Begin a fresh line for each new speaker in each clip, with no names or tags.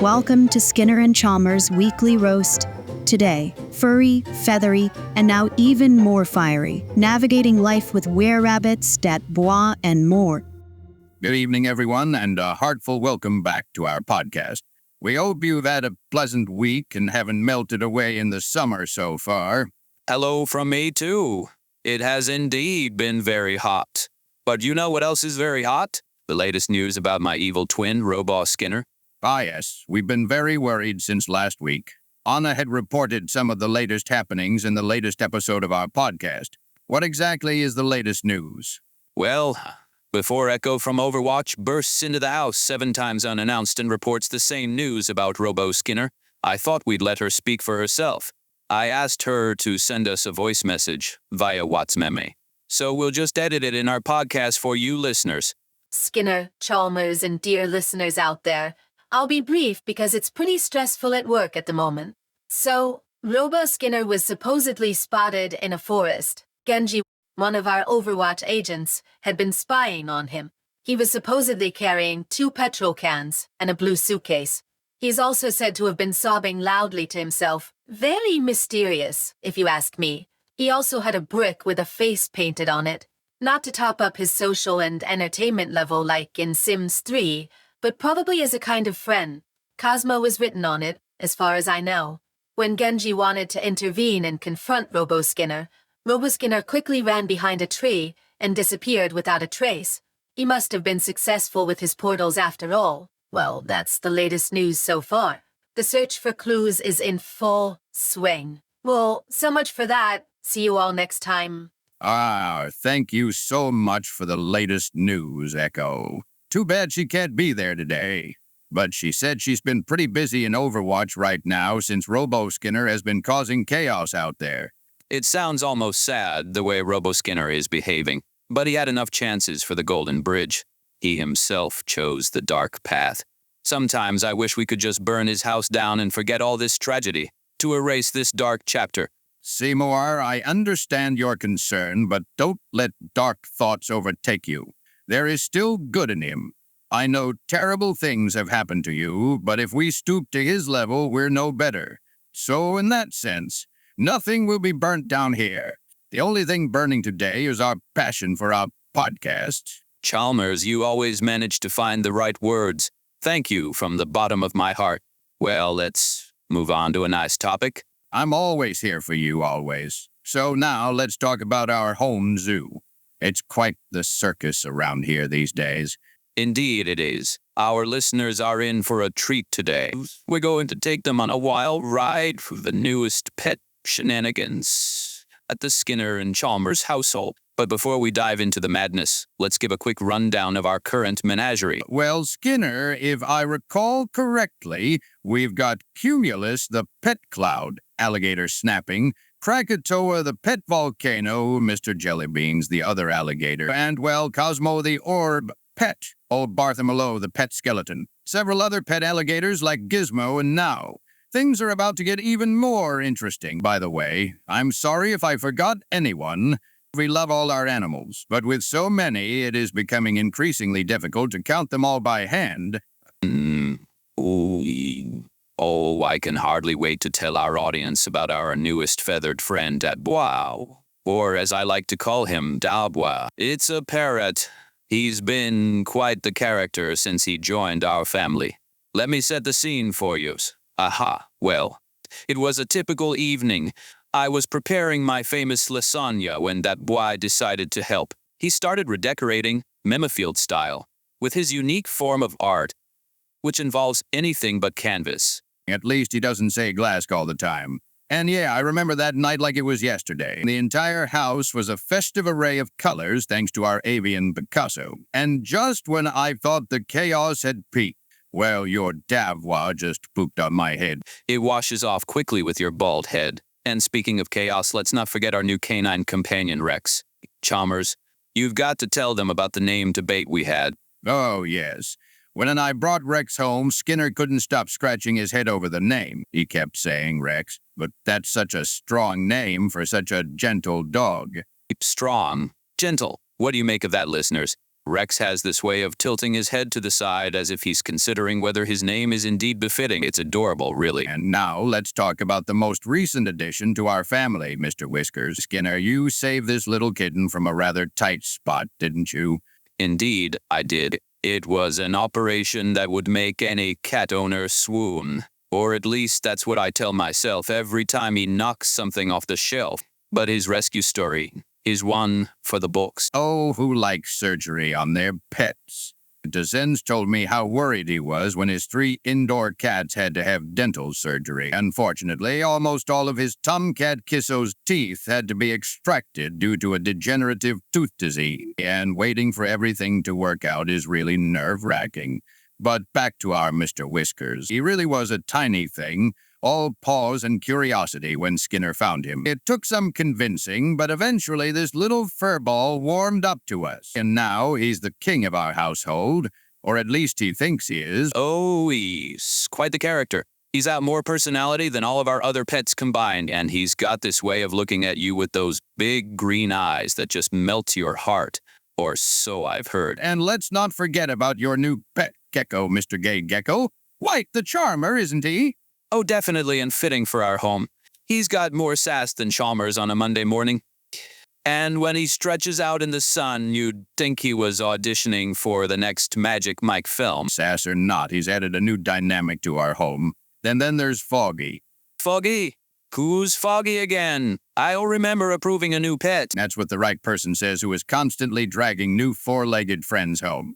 Welcome to Skinner and Chalmers Weekly Roast. Today, Furry, Feathery, and now even more fiery, navigating life with Wererabbits, Dat Boi and More.
Good evening, everyone, and a heartful welcome back to our podcast. We hope you've had a pleasant week and haven't melted away in the summer so far.
Hello from me, too. It has indeed been very hot. But you know what else is very hot? The latest news about my evil twin, Robo Skinner.
Ah, yes, we've been very worried since last week. Anna had reported some of the latest happenings in the latest episode of our podcast. What exactly is the latest news?
Well, before Echo from Overwatch bursts into the house 7 times unannounced and reports the same news about Robo Skinner, I thought we'd let her speak for herself. I asked her to send us a voice message via WhatsApp. So we'll just edit it in our podcast for you listeners.
Skinner, Chalmers, and dear listeners out there, I'll be brief because it's pretty stressful at work at the moment. So, Robo Skinner was supposedly spotted in a forest. Genji, one of our Overwatch agents, had been spying on him. He was supposedly carrying 2 petrol cans and a blue suitcase. He's also said to have been sobbing loudly to himself. Very mysterious, if you ask me. He also had a brick with a face painted on it. Not to top up his social and entertainment level like in Sims 3, but probably as a kind of friend. Cosmo was written on it, as far as I know. When Genji wanted to intervene and confront Robo Skinner quickly ran behind a tree and disappeared without a trace. He must have been successful with his portals after all. Well, that's the latest news so far. The search for clues is in full swing. Well, so much for that. See you all next time.
Thank you so much for the latest news, Echo. Too bad she can't be there today. But she said she's been pretty busy in Overwatch right now since Robo Skinner has been causing chaos out there.
It sounds almost sad the way Robo Skinner is behaving, but he had enough chances for the Golden Bridge. He himself chose the dark path. Sometimes I wish we could just burn his house down and forget all this tragedy, to erase this dark chapter.
Seymour, I understand your concern, but don't let dark thoughts overtake you. There is still good in him. I know terrible things have happened to you, but if we stoop to his level, we're no better. So in that sense, nothing will be burnt down here. The only thing burning today is our passion for our podcast.
Chalmers, you always manage to find the right words. Thank you from the bottom of my heart. Well, let's move on to a nice topic.
I'm always here for you, always. So now let's talk about our home zoo. It's quite the circus around here these days.
Indeed it is. Our listeners are in for a treat today. We're going to take them on a wild ride through the newest pet shenanigans at the Skinner and Chalmers household. But before we dive into the madness, let's give a quick rundown of our current menagerie.
Well, Skinner, if I recall correctly, we've got Cumulus the pet cloud, alligator snapping, KRAKATOA the pet volcano, Mr. Jellybeans the other alligator, and, well, Cosmo the orb pet, old Bartholomew the pet skeleton, several other pet alligators like Gizmo and Now. Things are about to get even more interesting, by the way. I'm sorry if I forgot anyone. We love all our animals, but with so many, it is becoming increasingly difficult to count them all by hand.
Oh, I can hardly wait to tell our audience about our newest feathered friend, Dat Boi, or as I like to call him, Da Boi. It's a parrot. He's been quite the character since he joined our family. Let me set the scene for you. Well, it was a typical evening. I was preparing my famous lasagna when Dat Boi decided to help. He started redecorating, Memifield style, with his unique form of art, which involves anything but canvas.
At least he doesn't say glass all the time. And yeah, I remember that night like it was yesterday. The entire house was a festive array of colors thanks to our avian Picasso. And just when I thought the chaos had peaked, well, your Davwa just pooped on my head.
It washes off quickly with your bald head. And speaking of chaos, let's not forget our new canine companion, Rex. Chalmers, you've got to tell them about the name debate we had.
Oh, yes. When I brought Rex home, Skinner couldn't stop scratching his head over the name. He kept saying Rex, but that's such a strong name for such a gentle dog.
Strong. Gentle. What do you make of that, listeners? Rex has this way of tilting his head to the side as if he's considering whether his name is indeed befitting. It's adorable, really.
And now let's talk about the most recent addition to our family, Mr. Whiskers. Skinner, you saved this little kitten from a rather tight spot, didn't you?
Indeed, I did. It was an operation that would make any cat owner swoon. Or at least that's what I tell myself every time he knocks something off the shelf. But his rescue story is one for the books.
Oh, who likes surgery on their pets? Dezens told me how worried he was when his 3 indoor cats had to have dental surgery. Unfortunately, almost all of his tomcat Kisso's teeth had to be extracted due to a degenerative tooth disease, and waiting for everything to work out is really nerve-wracking. But back to our Mr. Whiskers. He really was a tiny thing, all paws and curiosity when Skinner found him. It took some convincing, but eventually this little furball warmed up to us. And now he's the king of our household, or at least he thinks he is.
Oh, he's quite the character. He's got more personality than all of our other pets combined, and he's got this way of looking at you with those big green eyes that just melt your heart. Or so I've heard.
And let's not forget about your new pet gecko, Mr. Gay Gecko. White the Charmer, isn't he?
Oh, definitely and fitting for our home. He's got more sass than Chalmers on a Monday morning. And when he stretches out in the sun, you'd think he was auditioning for the next Magic Mike film.
Sass or not, he's added a new dynamic to our home. And then there's Foggy.
Foggy? Who's Foggy again? I'll remember approving a new pet.
That's what the right person says, who is constantly dragging new 4-legged friends home.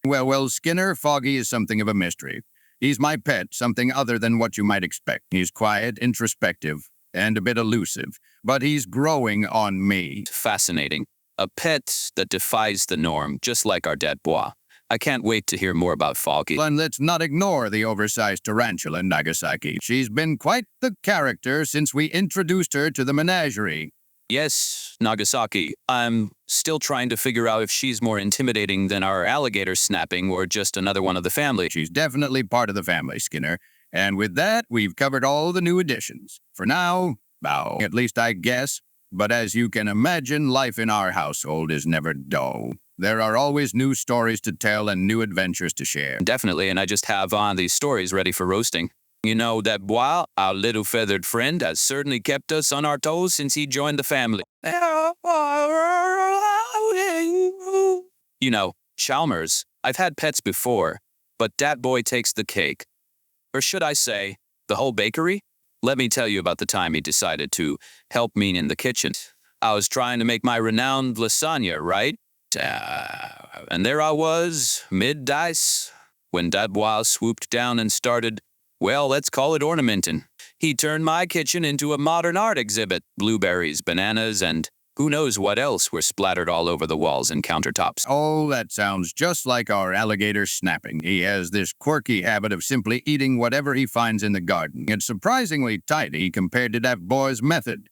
Well, Skinner, Foggy is something of a mystery. He's my pet, something other than what you might expect. He's quiet, introspective, and a bit elusive, but he's growing on me.
Fascinating. A pet that defies the norm, just like our Dat Boi. I can't wait to hear more about Foggy.
And let's not ignore the oversized tarantula, Nagasaki. She's been quite the character since we introduced her to the menagerie.
Yes, Nagasaki. I'm still trying to figure out if she's more intimidating than our alligator snapping or just another one of the family.
She's definitely part of the family, Skinner. And with that, we've covered all the new additions. For now, at least I guess. But as you can imagine, life in our household is never dull. There are always new stories to tell and new adventures to share.
Definitely, and I just have these stories ready for roasting. You know, Dat Boi, our little feathered friend, has certainly kept us on our toes since he joined the family. You know, Chalmers, I've had pets before, but Dat Boi takes the cake. Or should I say, the whole bakery? Let me tell you about the time he decided to help me in the kitchen. I was trying to make my renowned lasagna, right? And there I was, mid-dice, when Dat Boi swooped down and started, well, let's call it ornamenting. He turned my kitchen into a modern art exhibit. Blueberries, bananas, and who knows what else were splattered all over the walls and countertops.
Oh, that sounds just like our alligator snapping. He has this quirky habit of simply eating whatever he finds in the garden. It's surprisingly tidy compared to Dat Boi's method.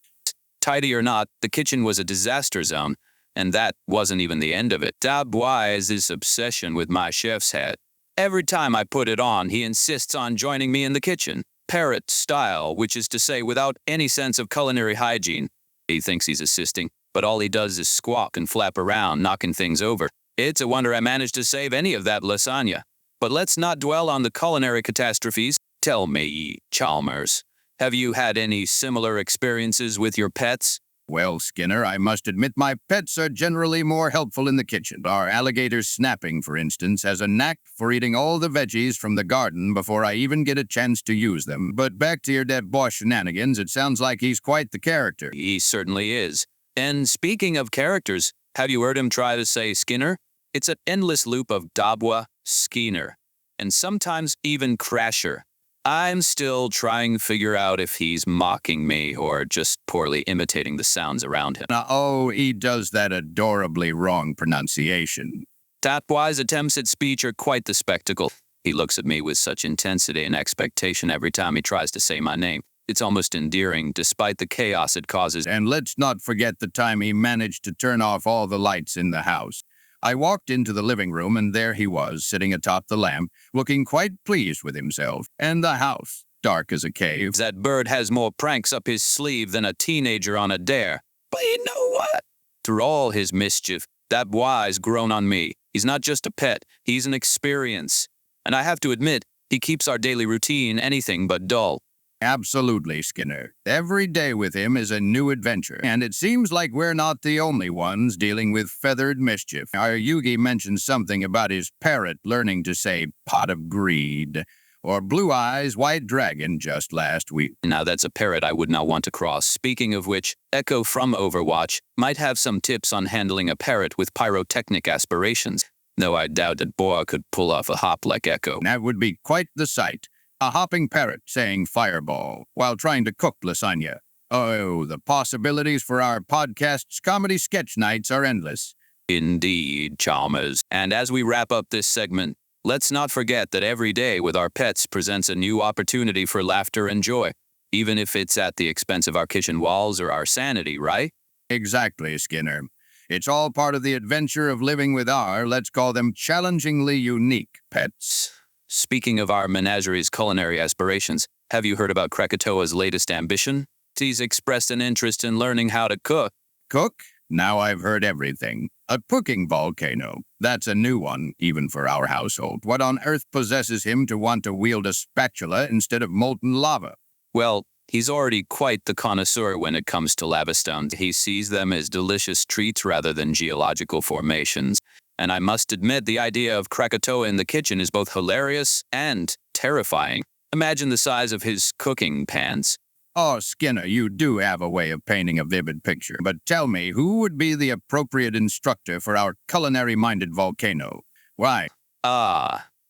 Tidy or not, the kitchen was a disaster zone, and that wasn't even the end of it. Dat Boi has this obsession with my chef's hat. Every time I put it on, he insists on joining me in the kitchen. Parrot style, which is to say without any sense of culinary hygiene. He thinks he's assisting, but all he does is squawk and flap around, knocking things over. It's a wonder I managed to save any of that lasagna. But let's not dwell on the culinary catastrophes. Tell me, Chalmers, have you had any similar experiences with your pets?
Well, Skinner, I must admit my pets are generally more helpful in the kitchen. Our alligator snapping, for instance, has a knack for eating all the veggies from the garden before I even get a chance to use them. But back to your Dat Boi shenanigans, it sounds like he's quite the character.
He certainly is. And speaking of characters, have you heard him try to say Skinner? It's an endless loop of Dat Boi, Skinner, and sometimes even Crasher. I'm still trying to figure out if he's mocking me or just poorly imitating the sounds around him.
Oh, he does that adorably wrong pronunciation.
Dat Boi's attempts at speech are quite the spectacle. He looks at me with such intensity and expectation every time he tries to say my name. It's almost endearing, despite the chaos it causes.
And let's not forget the time he managed to turn off all the lights in the house. I walked into the living room, and there he was, sitting atop the lamp, looking quite pleased with himself. And the house, dark as a cave.
That bird has more pranks up his sleeve than a teenager on a dare. But you know what? Through all his mischief, Dat Boi's grown on me. He's not just a pet, he's an experience. And I have to admit, he keeps our daily routine anything but dull.
Absolutely, Skinner. Every day with him is a new adventure, and it seems like we're not the only ones dealing with feathered mischief. Our Yugi mentioned something about his parrot learning to say pot of greed, or Blue Eyes White Dragon just last week.
Now that's a parrot I would not want to cross. Speaking of which, Echo from Overwatch might have some tips on handling a parrot with pyrotechnic aspirations, though I doubt that Boa could pull off a hop like Echo.
That would be quite the sight. A hopping parrot saying fireball while trying to cook lasagna. Oh, the possibilities for our podcast's comedy sketch nights are endless.
Indeed, Chalmers. And as we wrap up this segment, let's not forget that every day with our pets presents a new opportunity for laughter and joy, even if it's at the expense of our kitchen walls or our sanity, right?
Exactly, Skinner. It's all part of the adventure of living with our, let's call them challengingly unique pets.
Speaking of our menagerie's culinary aspirations, have you heard about KRAKATOA's latest ambition? He's expressed an interest in learning how to cook.
Cook? Now I've heard everything. A cooking volcano. That's a new one, even for our household. What on earth possesses him to want to wield a spatula instead of molten lava?
Well, he's already quite the connoisseur when it comes to lava stones. He sees them as delicious treats rather than geological formations. And I must admit, the idea of KRAKATOA in the kitchen is both hilarious and terrifying. Imagine the size of his cooking pans.
Oh, Skinner, you do have a way of painting a vivid picture. But tell me, who would be the appropriate instructor for our culinary-minded volcano? Why?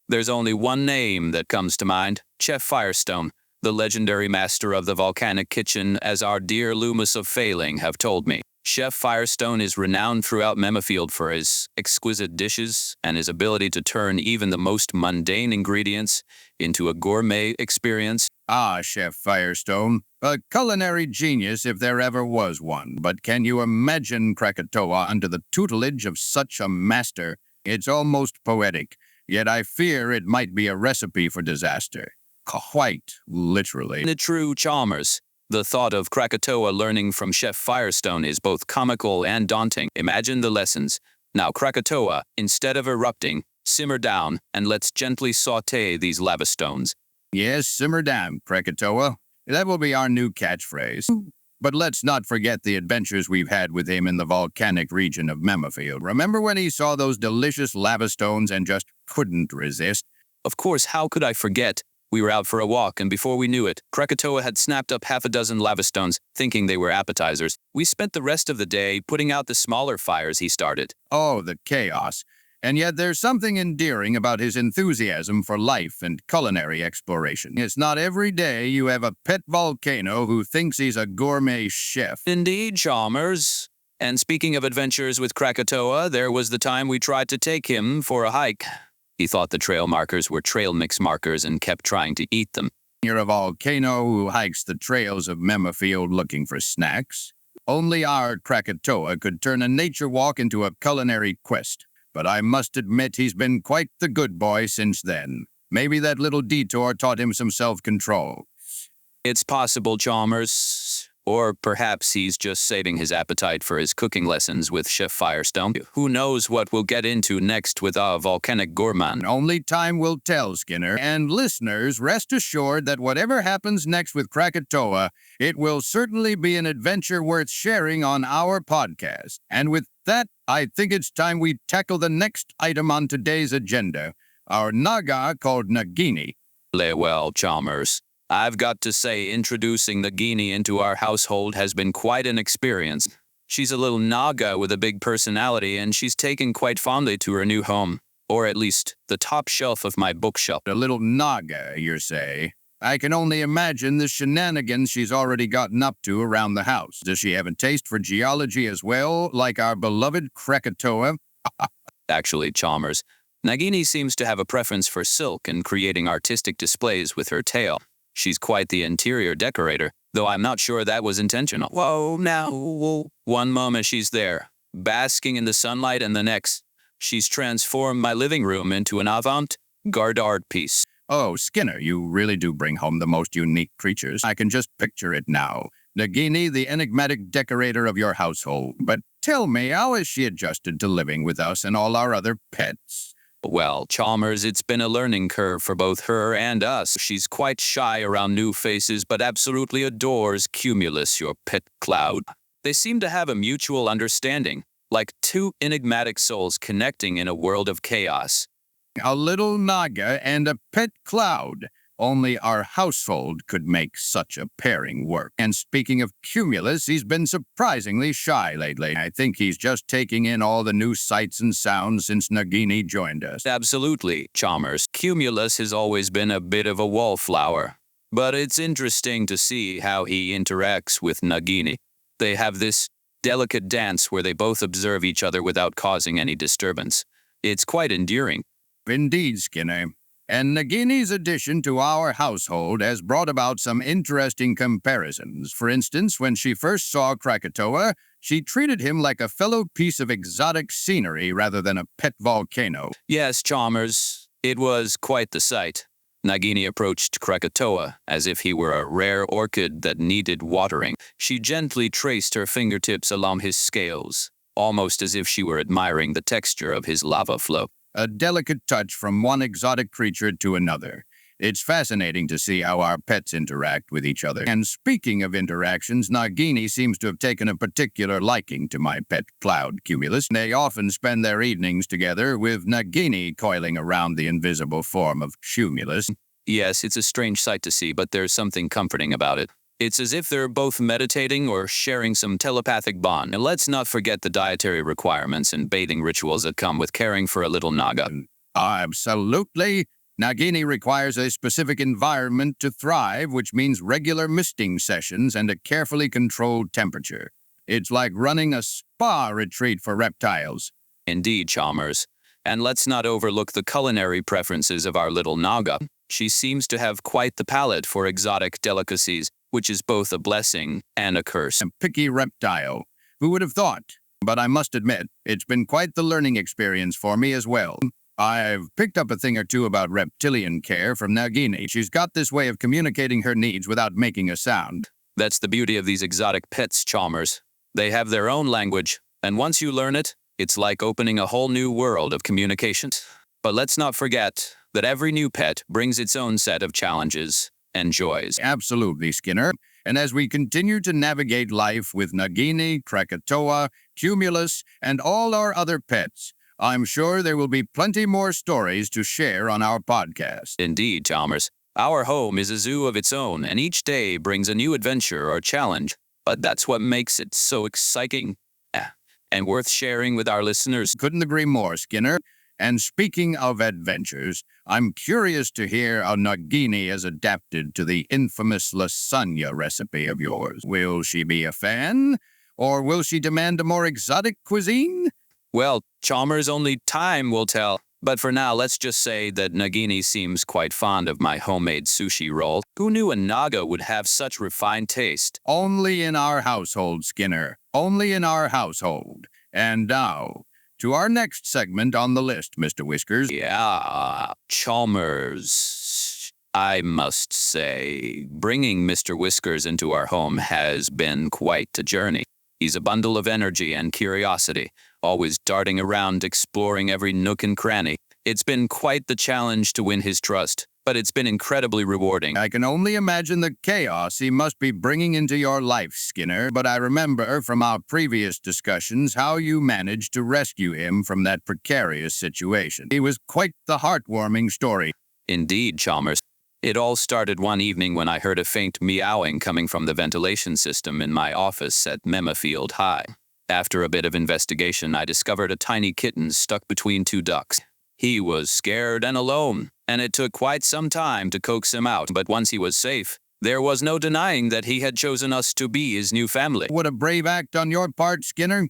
There's only one name that comes to mind. Chef Firestone, the legendary master of the volcanic kitchen, as our dear Loomis of Failing have told me. Chef Firestone is renowned throughout Memafield for his exquisite dishes and his ability to turn even the most mundane ingredients into a gourmet experience.
Ah, Chef Firestone, a culinary genius if there ever was one. But can you imagine KRAKATOA under the tutelage of such a master? It's almost poetic, yet I fear it might be a recipe for disaster. Quite literally.
The true Chalmers. The thought of KRAKATOA learning from Chef Firestone is both comical and daunting. Imagine the lessons. Now, KRAKATOA, instead of erupting, simmer down and let's gently saute these lava stones.
Yes, simmer down, KRAKATOA. That will be our new catchphrase. But let's not forget the adventures we've had with him in the volcanic region of Memafield. Remember when he saw those delicious lava stones and just couldn't resist?
Of course, how could I forget? We were out for a walk, and before we knew it, KRAKATOA had snapped up half a dozen lava stones, thinking they were appetizers. We spent the rest of the day putting out the smaller fires he started.
Oh, the chaos. And yet there's something endearing about his enthusiasm for life and culinary exploration. It's not every day you have a pet volcano who thinks he's a gourmet chef.
Indeed, Chalmers. And speaking of adventures with KRAKATOA, there was the time we tried to take him for a hike. He thought the trail markers were trail mix markers and kept trying to eat them.
You're a volcano who hikes the trails of Memafield looking for snacks. Only our KRAKATOA could turn a nature walk into a culinary quest. But I must admit he's been quite the good boy since then. Maybe that little detour taught him some self-control.
It's possible, Chalmers. Or perhaps he's just saving his appetite for his cooking lessons with Chef Firestone. Who knows what we'll get into next with our volcanic gourmand.
Only time will tell, Skinner. And listeners, rest assured that whatever happens next with KRAKATOA, it will certainly be an adventure worth sharing on our podcast. And with that, I think it's time we tackle the next item on today's agenda, our Naga called Nagini.
Well, Chalmers, I've got to say introducing Nagini into our household has been quite an experience. She's a little Naga with a big personality, and she's taken quite fondly to her new home. Or at least, the top shelf of my bookshelf.
A little Naga, you say? I can only imagine the shenanigans she's already gotten up to around the house. Does she have a taste for geology as well, like our beloved KRAKATOA?
Actually, Chalmers, Nagini seems to have a preference for silk and creating artistic displays with her tail. She's quite the interior decorator, though I'm not sure that was intentional. Whoa, now. One moment she's there, basking in the sunlight, and the next, she's transformed my living room into an avant-garde art piece.
Oh, Skinner, you really do bring home the most unique creatures. I can just picture it now. Nagini, the enigmatic decorator of your household. But Tell me, how has she adjusted to living with us and all our other pets?
Well, Chalmers, it's been a learning curve for both her and us. She's quite shy around new faces, but absolutely adores Cumulus, your pet cloud. They seem to have a mutual understanding, like two enigmatic souls connecting in a world of chaos.
A little Naga and a pet cloud. Only our household could make such a pairing work. And speaking of Cumulus, he's been surprisingly shy lately. I think he's just taking in all the new sights and sounds since Nagini joined us.
Absolutely, Chalmers. Cumulus has always been a bit of a wallflower. But it's interesting to see how he interacts with Nagini. They have this delicate dance where they both observe each other without causing any disturbance. It's quite endearing.
Indeed, Skinner. And Nagini's addition to our household has brought about some interesting comparisons. For instance, when she first saw KRAKATOA, she treated him like a fellow piece of exotic scenery rather than a pet volcano.
Yes, Chalmers, it was quite the sight. Nagini approached KRAKATOA as if he were a rare orchid that needed watering. She gently traced her fingertips along his scales, almost as if she were admiring the texture of his lava flow.
A delicate touch from one exotic creature to another. It's fascinating to see how our pets interact with each other. And speaking of interactions, Nagini seems to have taken a particular liking to my pet cloud, Cumulus. They often spend their evenings together, with Nagini coiling around the invisible form of Cumulus.
Yes, it's a strange sight to see, but there's something comforting about it. It's as if they're both meditating or sharing some telepathic bond. And let's not forget the dietary requirements and bathing rituals that come with caring for a little Naga.
Absolutely. Nagini requires a specific environment to thrive, which means regular misting sessions and a carefully controlled temperature. It's like running a spa retreat for reptiles.
Indeed, Chalmers. And let's not overlook the culinary preferences of our little Naga. She seems to have quite the palate for exotic delicacies, which is both a blessing and a curse.
A picky reptile. Who would have thought? But I must admit, it's been quite the learning experience for me as well. I've picked up a thing or two about reptilian care from Nagini. She's got this way of communicating her needs without making a sound.
That's the beauty of these exotic pets, Chalmers. They have their own language, and once you learn it, it's like opening a whole new world of communications. But let's not forget that every new pet brings its own set of challenges and joys.
Absolutely, Skinner. And as we continue to navigate life with Nagini, KRAKATOA, Cumulus, and all our other pets, I'm sure there will be plenty more stories to share on our podcast.
Indeed, Chalmers. Our home is a zoo of its own, and each day brings a new adventure or challenge. But that's what makes it so exciting and worth sharing with our listeners.
Couldn't agree more, Skinner. And speaking of adventures, I'm curious to hear how Nagini has adapted to the infamous lasagna recipe of yours. Will she be a fan? Or will she demand a more exotic cuisine?
Well, Chalmers, only time will tell. But for now, let's just say that Nagini seems quite fond of my homemade sushi roll. Who knew a Naga would have such refined taste?
Only in our household, Skinner. Only in our household. And now, to our next segment on the list, Mr. Whiskers.
Yeah, Chalmers. I must say, bringing Mr. Whiskers into our home has been quite a journey. He's a bundle of energy and curiosity, always darting around exploring every nook and cranny. It's been quite the challenge to win his trust, but it's been incredibly rewarding.
I can only imagine the chaos he must be bringing into your life, Skinner, but I remember from our previous discussions how you managed to rescue him from that precarious situation. It was quite the heartwarming story.
Indeed, Chalmers. It all started one evening when I heard a faint meowing coming from the ventilation system in my office at Memafield High. After a bit of investigation, I discovered a tiny kitten stuck between two ducks. He was scared and alone, and it took quite some time to coax him out, but once he was safe, there was no denying that he had chosen us to be his new family.
What a brave act on your part, Skinner.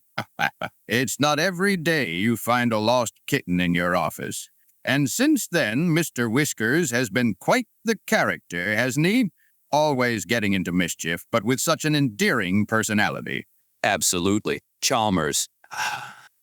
It's not every day you find a lost kitten in your office. And since then, Mr. Whiskers has been quite the character, hasn't he? Always getting into mischief, but with such an endearing personality.
Absolutely. Chalmers.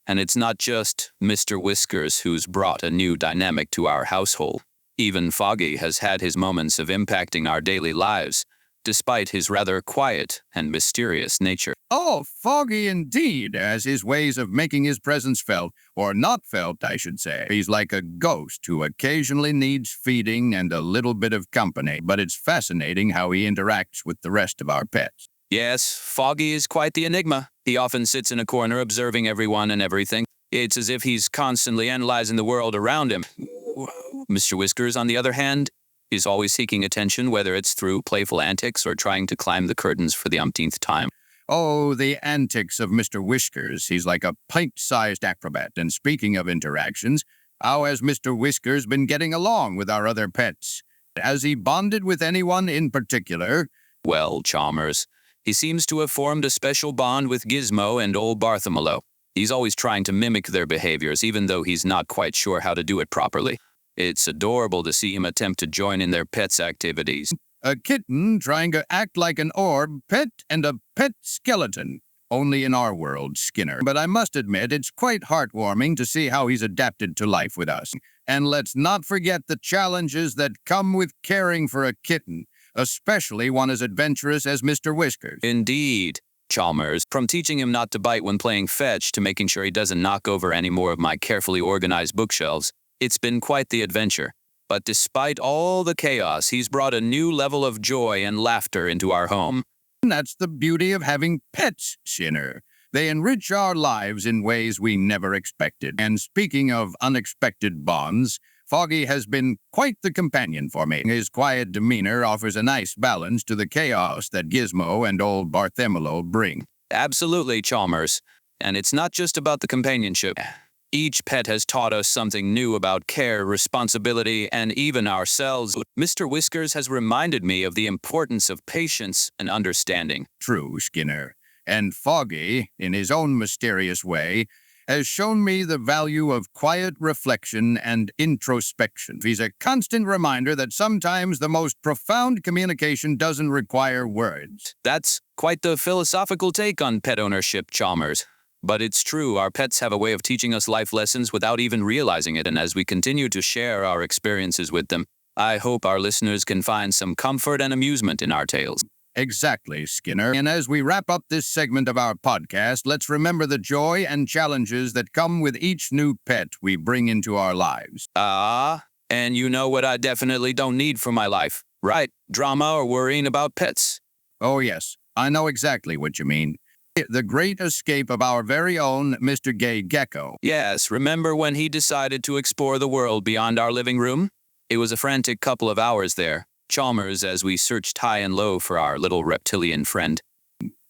And it's not just Mr. Whiskers who's brought a new dynamic to our household. Even Foggy has had his moments of impacting our daily lives. despite his rather quiet and mysterious nature.
Oh, foggy indeed, as his ways of making his presence felt, or not felt, I should say. He's like a ghost who occasionally needs feeding and a little bit of company, but it's fascinating how he interacts with the rest of our pets.
Yes, Foggy is quite the enigma. He often sits in a corner observing everyone and everything. It's as if he's constantly analyzing the world around him. Mr. Whiskers, on the other hand, is always seeking attention, whether it's through playful antics or trying to climb the curtains for the umpteenth time.
Oh, the antics of Mr. Whiskers. He's like a pint-sized acrobat. And speaking of interactions, how has Mr. Whiskers been getting along with our other pets? Has he bonded with anyone in particular?
Well, Chalmers, he seems to have formed a special bond with Gizmo and old Bartholomew. He's always trying to mimic their behaviors, even though he's not quite sure how to do it properly. It's adorable to see him attempt to join in their pets' activities.
A kitten trying to act like an orb, pet, and a pet skeleton. Only in our world, Skinner. But I must admit, it's quite heartwarming to see how he's adapted to life with us. And let's not forget the challenges that come with caring for a kitten, especially one as adventurous as Mr. Whiskers.
Indeed, Chalmers. From teaching him not to bite when playing fetch to making sure he doesn't knock over any more of my carefully organized bookshelves, it's been quite the adventure. But despite all the chaos, he's brought a new level of joy and laughter into our home.
That's the beauty of having pets, Skinner. They enrich our lives in ways we never expected. And speaking of unexpected bonds, Foggy has been quite the companion for me. His quiet demeanor offers a nice balance to the chaos that Gizmo and old Bartholomew bring.
Absolutely, Chalmers. And it's not just about the companionship. Each pet has taught us something new about care, responsibility, and even ourselves. Mr. Whiskers has reminded me of the importance of patience and understanding.
True, Skinner. And Foggy, in his own mysterious way, has shown me the value of quiet reflection and introspection. He's a constant reminder that sometimes the most profound communication doesn't require words.
That's quite the philosophical take on pet ownership, Chalmers. But it's true, our pets have a way of teaching us life lessons without even realizing it, and as we continue to share our experiences with them, I hope our listeners can find some comfort and amusement in our tales.
Exactly, Skinner. And as we wrap up this segment of our podcast, let's remember the joy and challenges that come with each new pet we bring into our lives.
And you know what I definitely don't need for my life, right? Drama or worrying about pets.
Oh, yes, I know exactly what you mean. The great escape of our very own Mr. Gay Gecko.
Yes, remember when he decided to explore the world beyond our living room? It was a frantic couple of hours there, Chalmers, as we searched high and low for our little reptilian friend.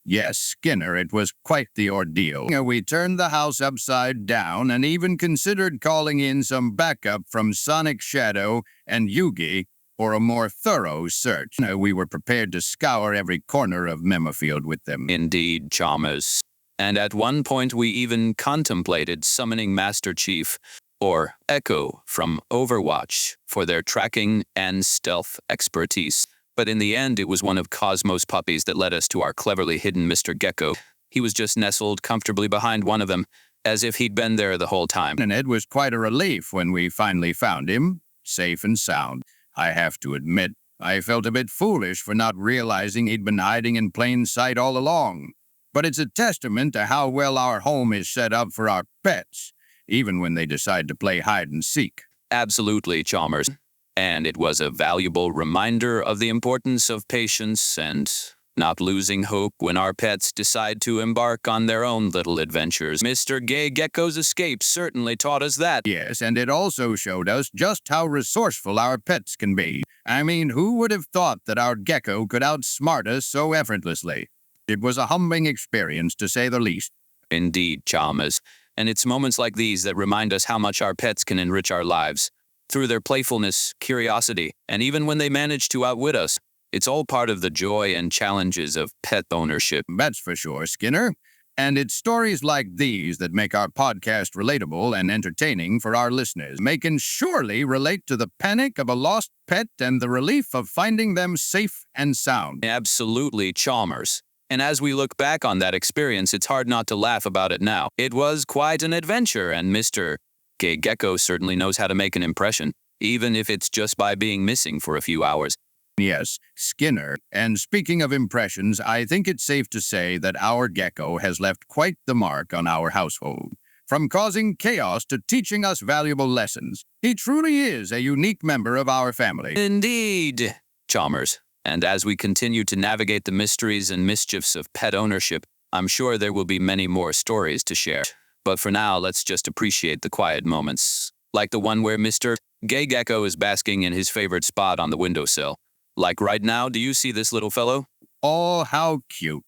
Yes, Skinner, it was quite the ordeal. We turned the house upside down and even considered calling in some backup from Sonic Shadow and Yugi for a more thorough search. We were prepared to scour every corner of Memofield with them.
Indeed, Chalmers. And at one point we even contemplated summoning Master Chief, or Echo, from Overwatch for their tracking and stealth expertise. But in the end, it was one of Cosmo's puppies that led us to our cleverly hidden Mr. Gecko. He was just nestled comfortably behind one of them, as if he'd been there the whole time.
And it was quite a relief when we finally found him, safe and sound. I have to admit, I felt a bit foolish for not realizing he'd been hiding in plain sight all along. But it's a testament to how well our home is set up for our pets, even when they decide to play hide and seek.
Absolutely, Chalmers. And it was a valuable reminder of the importance of patience and not losing hope when our pets decide to embark on their own little adventures. Mr. Gay Gecko's escape certainly taught us that.
Yes, and it also showed us just how resourceful our pets can be. I mean, who would have thought that our gecko could outsmart us so effortlessly? It was a humbling experience, to say the least.
Indeed, Chalmers. And it's moments like these that remind us how much our pets can enrich our lives. Through their playfulness, curiosity, and even when they manage to outwit us. It's all part of the joy and challenges of pet ownership.
That's for sure, Skinner. And it's stories like these that make our podcast relatable and entertaining for our listeners. They can surely relate to the panic of a lost pet and the relief of finding them safe and sound.
Absolutely, Chalmers. And as we look back on that experience, it's hard not to laugh about it now. It was quite an adventure, and Mr. Gay Gecko certainly knows how to make an impression, even if it's just by being missing for a few hours.
Yes, Skinner. And speaking of impressions, I think it's safe to say that our gecko has left quite the mark on our household. From causing chaos to teaching us valuable lessons, he truly is a unique member of our family.
Indeed, Chalmers. And as we continue to navigate the mysteries and mischiefs of pet ownership, I'm sure there will be many more stories to share. But for now, let's just appreciate the quiet moments, like the one where Mr. Gay Gecko is basking in his favorite spot on the windowsill. Like right now, do you see this little fellow?
Oh, how cute.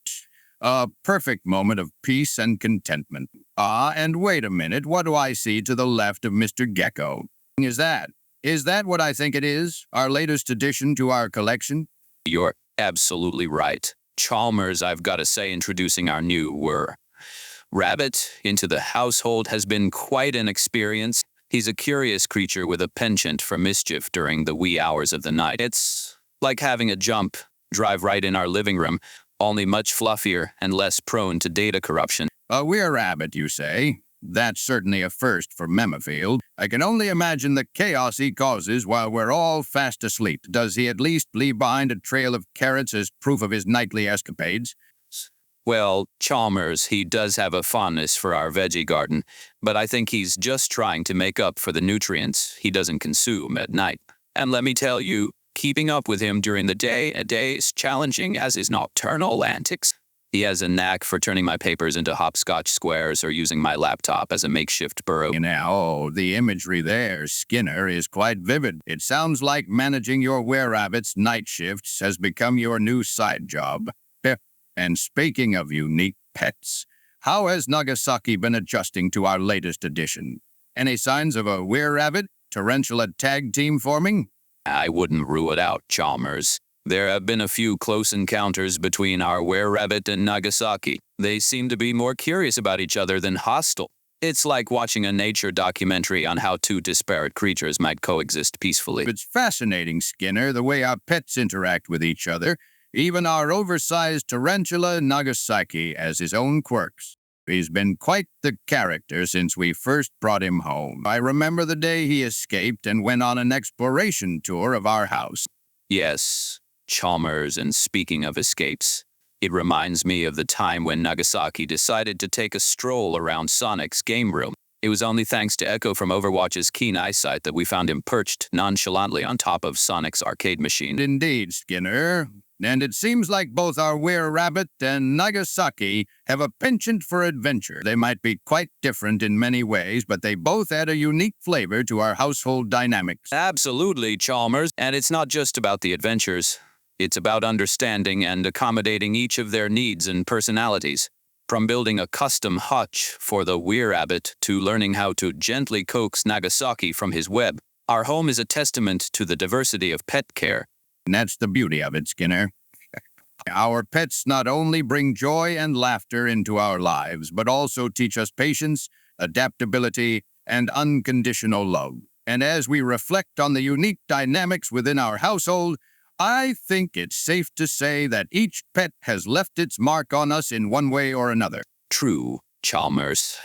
A perfect moment of peace and contentment. Ah, and wait a minute, what do I see to the left of Mr. Gecko? Is that what I think it is? Our latest addition to our collection?
You're absolutely right. Chalmers, I've got to say, introducing our new Wererabbit into the household has been quite an experience. He's a curious creature with a penchant for mischief during the wee hours of the night. It's like having a drive right in our living room, only much fluffier and less prone to data corruption.
A Wererabbit, you say? That's certainly a first for Memafield. I can only imagine the chaos he causes while we're all fast asleep. Does he at least leave behind a trail of carrots as proof of his nightly escapades?
Well, Chalmers, he does have a fondness for our veggie garden, but I think he's just trying to make up for the nutrients he doesn't consume at night. And let me tell you, keeping up with him during the day is challenging as his nocturnal antics. He has a knack for turning my papers into hopscotch squares or using my laptop as a makeshift burrow.
Now, the imagery there, Skinner, is quite vivid. It sounds like managing your Wererabbit's night shifts has become your new side job. And speaking of unique pets, how has Nagasaki been adjusting to our latest addition? Any signs of a Wererabbit tarantula tag team forming?
I wouldn't rule it out, Chalmers. There have been a few close encounters between our Wererabbit and Nagasaki. They seem to be more curious about each other than hostile. It's like watching a nature documentary on how two disparate creatures might coexist peacefully.
It's fascinating, Skinner, the way our pets interact with each other. Even our oversized tarantula Nagasaki has his own quirks. He's been quite the character since we first brought him home. I remember the day he escaped and went on an exploration tour of our house.
Yes, Chalmers, and speaking of escapes, it reminds me of the time when Nagasaki decided to take a stroll around Sonic's game room. It was only thanks to Echo from Overwatch's keen eyesight that we found him perched nonchalantly on top of Sonic's arcade machine.
Indeed, Skinner. And it seems like both our Wererabbit and Nagasaki have a penchant for adventure. They might be quite different in many ways, but they both add a unique flavor to our household dynamics.
Absolutely, Chalmers. And it's not just about the adventures. It's about understanding and accommodating each of their needs and personalities. From building a custom hutch for the Wererabbit to learning how to gently coax Nagasaki from his web, our home is a testament to the diversity of pet care.
And that's the beauty of it, Skinner. Our pets not only bring joy and laughter into our lives, but also teach us patience, adaptability, and unconditional love. And as we reflect on the unique dynamics within our household, I think it's safe to say that each pet has left its mark on us in one way or another.
True, Chalmers.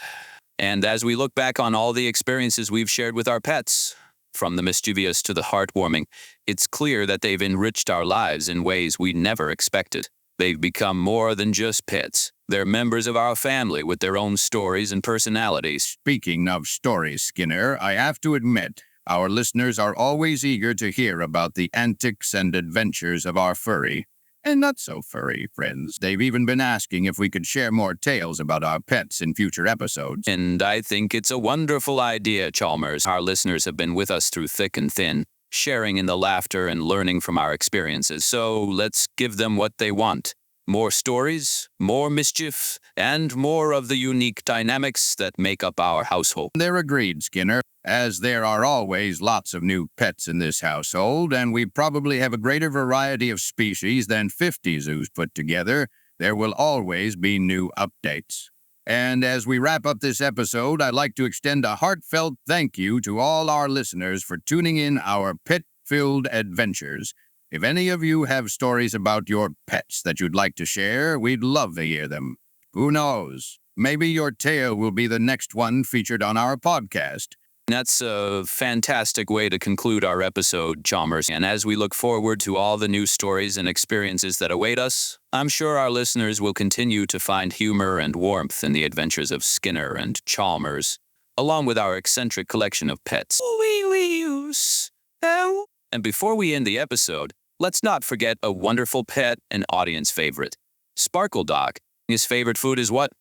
And as we look back on all the experiences we've shared with our pets, from the mischievous to the heartwarming, it's clear that they've enriched our lives in ways we never expected. They've become more than just pets. They're members of our family with their own stories and personalities.
Speaking of stories, Skinner, I have to admit, our listeners are always eager to hear about the antics and adventures of our furry and not-so-furry friends. They've even been asking if we could share more tales about our pets in future episodes.
And I think it's a wonderful idea, Chalmers. Our listeners have been with us through thick and thin, sharing in the laughter and learning from our experiences. So let's give them what they want. More stories, more mischief, and more of the unique dynamics that make up our household.
They're agreed, Skinner, as there are always lots of new pets in this household, and we probably have a greater variety of species than 50 zoos put together. There will always be new updates. And as we wrap up this episode, I'd like to extend a heartfelt thank you to all our listeners for tuning in our pet-filled adventures. If any of you have stories about your pets that you'd like to share, we'd love to hear them. Who knows? Maybe your tale will be the next one featured on our podcast.
That's a fantastic way to conclude our episode, Chalmers. And as we look forward to all the new stories and experiences that await us, I'm sure our listeners will continue to find humor and warmth in the adventures of Skinner and Chalmers, along with our eccentric collection of pets. And before we end the episode, let's not forget a wonderful pet and audience favorite, Sparkle Dog. His favorite food is what?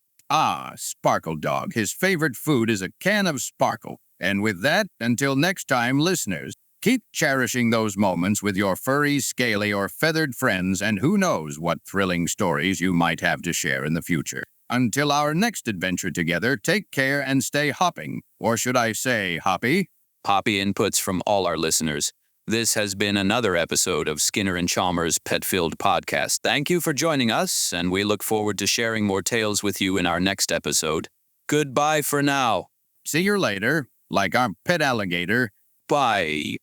Sparkle Dog. His favorite food is a can of sparkle. And with that, until next time, listeners, keep cherishing those moments with your furry, scaly, or feathered friends, and who knows what thrilling stories you might have to share in the future. Until our next adventure together, take care and stay hopping. Or should I say hoppy?
Hoppy inputs from all our listeners. This has been another episode of Skinner and Chalmers' Pet-Filled Podcast. Thank you for joining us, and we look forward to sharing more tales with you in our next episode. Goodbye for now.
See you later. Like our pet alligator.
Bye.